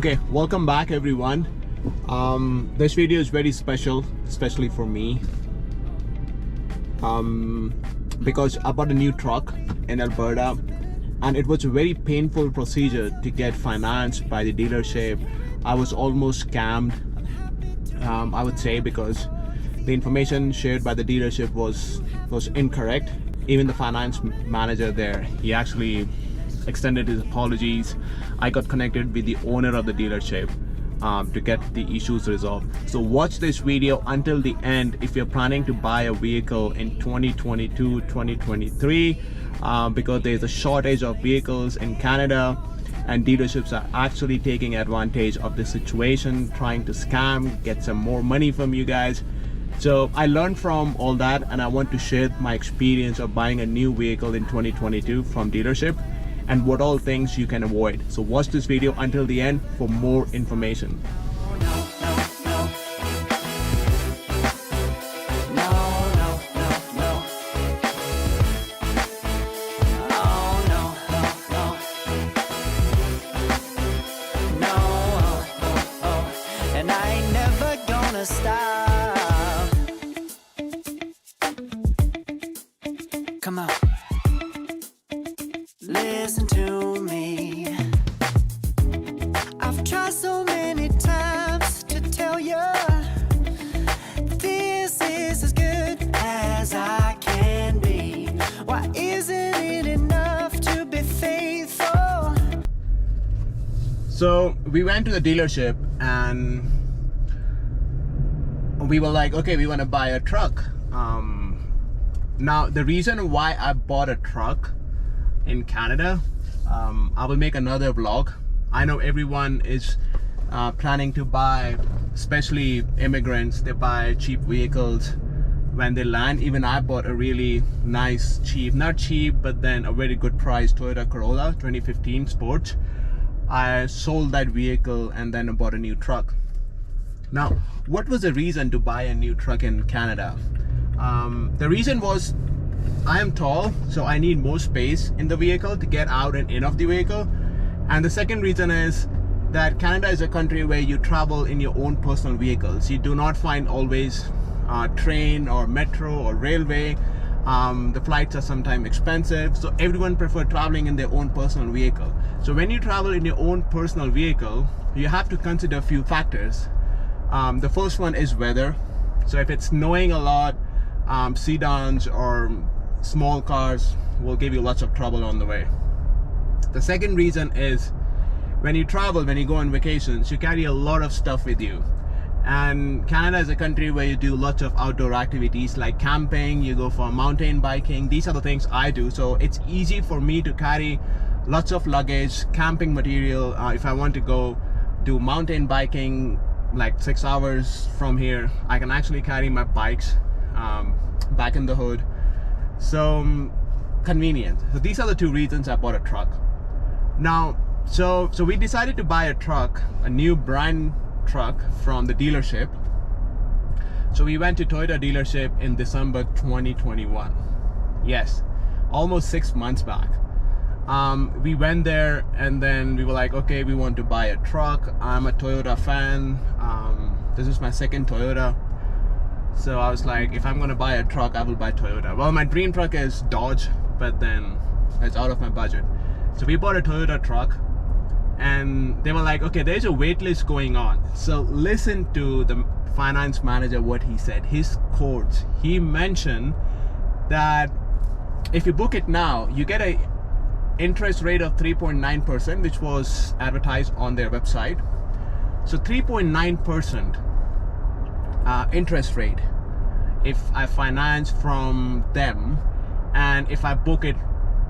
Okay, welcome back everyone. This video is very special, especially for me, because I bought a new truck in Alberta and it was a very painful procedure to get financed by the dealership. I was almost scammed, I would say, because the information shared by the dealership was incorrect. Even the finance manager there, he actually extended his apologies. I got connected with the owner of the dealership to get the issues resolved. So watch this video until the end if you're planning to buy a vehicle in 2022 2023, because there's a shortage of vehicles in Canada and dealerships are actually taking advantage of the situation, trying to scam, get some more money from you guys. So I learned from all that and I want to share my experience of buying a new vehicle in 2022 from dealership and what all things you can avoid. So watch this video until the end for more information. And I ain't never gonna stop. Come on, listen to me. I've tried so many times to tell you this is as good as I can be. Why isn't it enough to be faithful? So we went to the dealership and we were like, okay, we want to buy a truck. Now the reason why I bought a truck in Canada, I will make another vlog. I know everyone is planning to buy, especially immigrants, they buy cheap vehicles when they land. Even I bought a really nice, cheap, not cheap, but then a very good price Toyota Corolla 2015 Sports. I sold that vehicle and then I bought a new truck. Now, what was the reason to buy a new truck in Canada? The reason was I am tall, so I need more space in the vehicle to get out and in of the vehicle. And the second reason is that Canada is a country where you travel in your own personal vehicles. You do not find always train or metro or railway. The flights are sometimes expensive, so everyone prefers traveling in their own personal vehicle. So when you travel in your own personal vehicle, you have to consider a few factors. The first one is weather. So if it's snowing a lot, sedans or small cars will give you lots of trouble on the way. The second reason is when you travel, when you go on vacations, you carry a lot of stuff with you. And Canada is a country where you do lots of outdoor activities like camping, you go for mountain biking. These are the things I do. So it's easy for me to carry lots of luggage, camping material. If I want to go do mountain biking like 6 hours from here, I can actually carry my bikes back in the hood. So convenient. So these are the two reasons I bought a truck. Now, so we decided to buy a truck, a new brand truck from the dealership. So we went to Toyota dealership in December 2021. Yes, almost 6 months back. We went there and then we were like, okay, we want to buy a truck. I'm a Toyota fan. This is my second Toyota. So I was like, if I'm gonna buy a truck, I will buy Toyota. Well, my dream truck is Dodge, but then it's out of my budget. So we bought a Toyota truck and they were like, okay, there's a wait list going on. So listen to the finance manager, what he said, his quotes. He mentioned that if you book it now, you get a interest rate of 3.9%, which was advertised on their website. So 3.9% interest rate if I finance from them and if I book it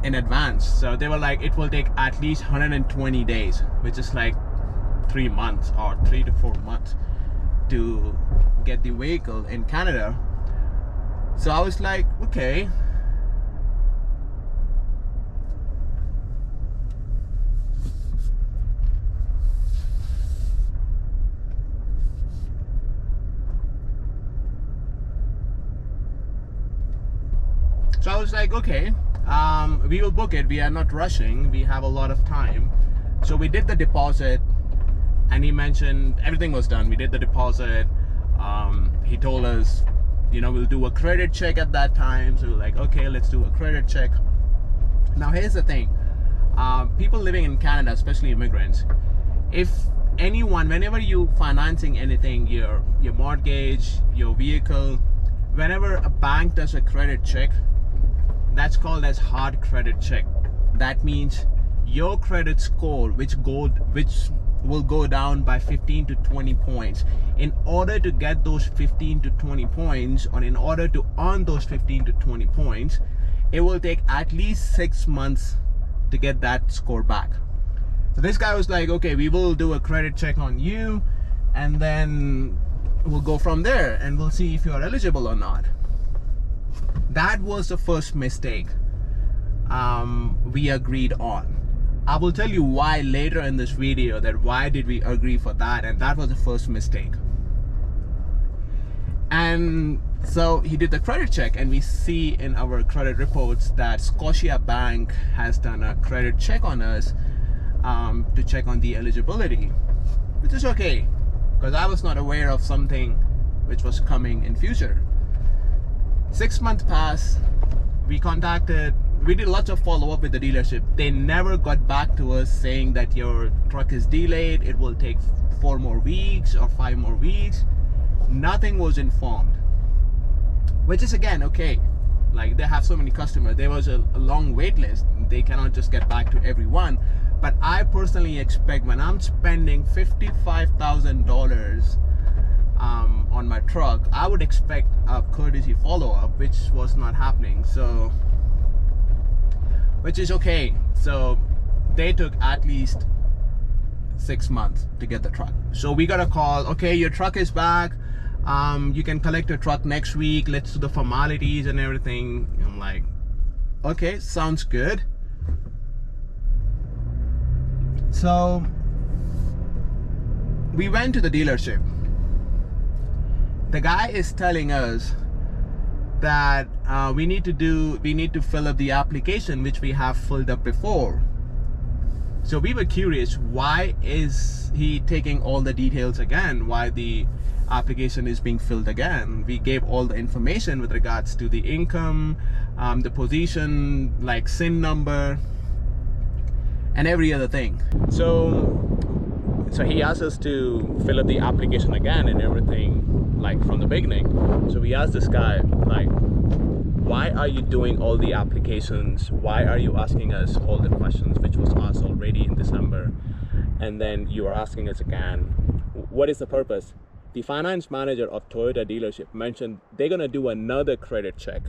in advance. So they were like, it will take at least 120 days, which is like 3 months or 3 to 4 months to get the vehicle in Canada. So I was like, okay. So I was like, okay, we will book it. We are not rushing. We have a lot of time. So we did the deposit And he mentioned everything was done. We did the deposit. He told us, you know, we'll do a credit check at that time. So we're like, okay, let's do a credit check. Now here's the thing. People living in Canada, especially immigrants, if anyone, whenever you financing anything, your mortgage, your vehicle, whenever a bank does a credit check, that's called as hard credit check. That means your credit score, which will go down by 15 to 20 points. In order to get those 15 to 20 points, or in order to earn those 15 to 20 points, it will take at least 6 months to get that score back. So this guy was like, okay, we will do a credit check on you, and then we'll go from there, and we'll see if you are eligible or not. That was the first mistake we agreed on. I will tell you why later in this video, that why did we agree for that, and that was the first mistake. And so he did the credit check, and we see in our credit reports that Scotiabank has done a credit check on us to check on the eligibility, which is okay, because I was not aware of something which was coming in future. 6 months passed. We did lots of follow-up with the dealership. They never got back to us saying that your truck is delayed, it will take 4 more weeks or 5 more weeks. Nothing was informed, which is again okay. Like, they have so many customers, there was a long wait list. They cannot just get back to everyone. But I personally expect, when I'm spending $55,000 on my truck, I would expect a courtesy follow-up, which was not happening. So, which is okay. So they took at least 6 months to get the truck. So we got a call, okay, your truck is back, you can collect your truck next week, let's do the formalities and everything. I'm like, okay, sounds good. So we went to the dealership. The guy is telling us that we need to fill up the application which we have filled up before. So we were curious, why is he taking all the details again? Why the application is being filled again? We gave all the information with regards to the income, the position, like SIN number, and every other thing. So he asked us to fill up the application again and everything, like from the beginning. So we asked this guy, like, why are you doing all the applications? Why are you asking us all the questions which was asked already in December, and then you are asking us again? What is the purpose? The finance manager of Toyota dealership mentioned they're gonna do another credit check.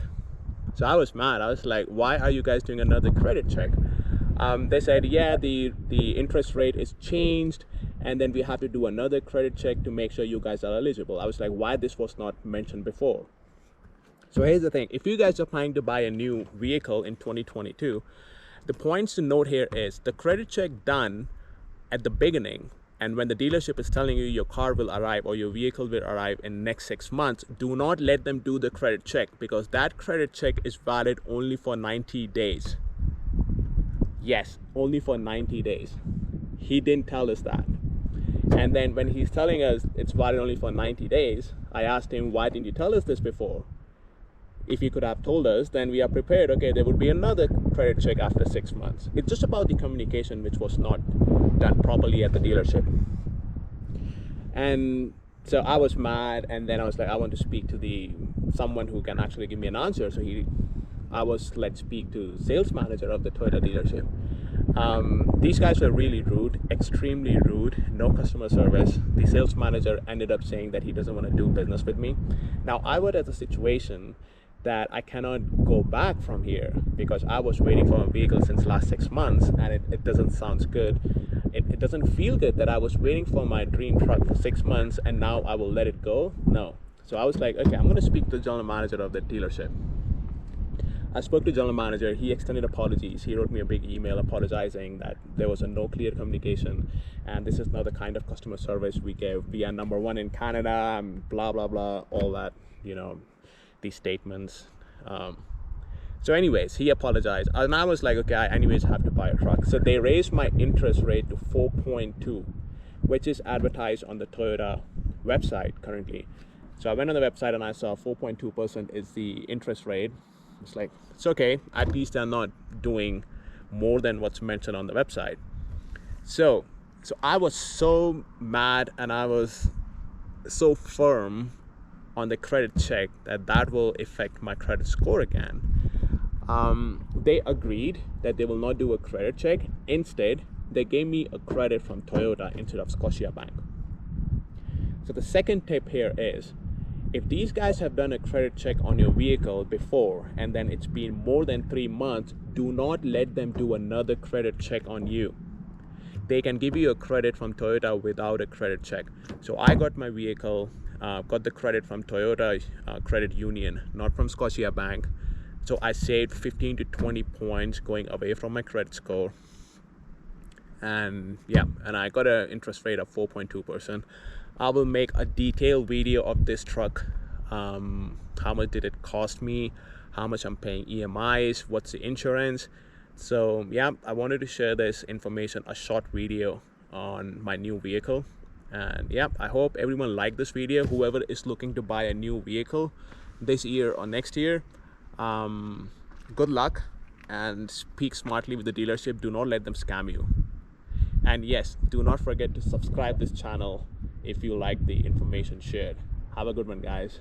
So I was mad. I was like, why are you guys doing another credit check? They said, yeah, the interest rate is changed, and then we have to do another credit check to make sure you guys are eligible. I was like, why this was not mentioned before? So here's the thing. If you guys are planning to buy a new vehicle in 2022, the points to note here is the credit check done at the beginning, and when the dealership is telling you your car will arrive or your vehicle will arrive in next 6 months, do not let them do the credit check, because that credit check is valid only for 90 days. Yes, only for 90 days. He didn't tell us that. And then when he's telling us it's valid only for 90 days, I asked him, why didn't you tell us this before? If you could have told us, then we are prepared. Okay, there would be another credit check after 6 months. It's just about the communication which was not done properly at the dealership. And so I was mad, and then I was like, I want to speak to someone who can actually give me an answer. So I was let speak to sales manager of the Toyota dealership. These guys were really rude, extremely rude, no customer service. The sales manager ended up saying that he doesn't want to do business with me. Now I was at a situation that I cannot go back from here, because I was waiting for a vehicle since last 6 months, and it doesn't sound good. It doesn't feel good that I was waiting for my dream truck for 6 months and now I will let it go. No. So I was like, okay, I'm going to speak to the general manager of the dealership. I spoke to the general manager. He extended apologies. He wrote me a big email apologizing that there was no clear communication, and this is not the kind of customer service we give. We are #1 in Canada, and blah blah blah, all that, you know, these statements. So anyways, he apologized, and I was like, okay, I anyways have to buy a truck. So they raised my interest rate to 4.2, which is advertised on the Toyota website currently. So I went on the website and I saw 4.2% is the interest rate. It's like, it's okay, at least they're not doing more than what's mentioned on the website. So I was so mad and I was so firm on the credit check that will affect my credit score again. They agreed that they will not do a credit check. Instead, they gave me a credit from Toyota instead of Scotiabank. So the second tip here is, if these guys have done a credit check on your vehicle before and then it's been more than 3 months, do not let them do another credit check on you. They can give you a credit from Toyota without a credit check. So I got my vehicle, got the credit from Toyota Credit Union, not from Scotiabank. So I saved 15 to 20 points going away from my credit score. And yeah, and I got an interest rate of 4.2%. I will make a detailed video of this truck. How much did it cost me? How much I'm paying EMIs? What's the insurance? So yeah, I wanted to share this information, a short video on my new vehicle. And yeah, I hope everyone liked this video. Whoever is looking to buy a new vehicle this year or next year, good luck and speak smartly with the dealership. Do not let them scam you. And yes, do not forget to subscribe this channel if you like the information shared. Have a good one, guys.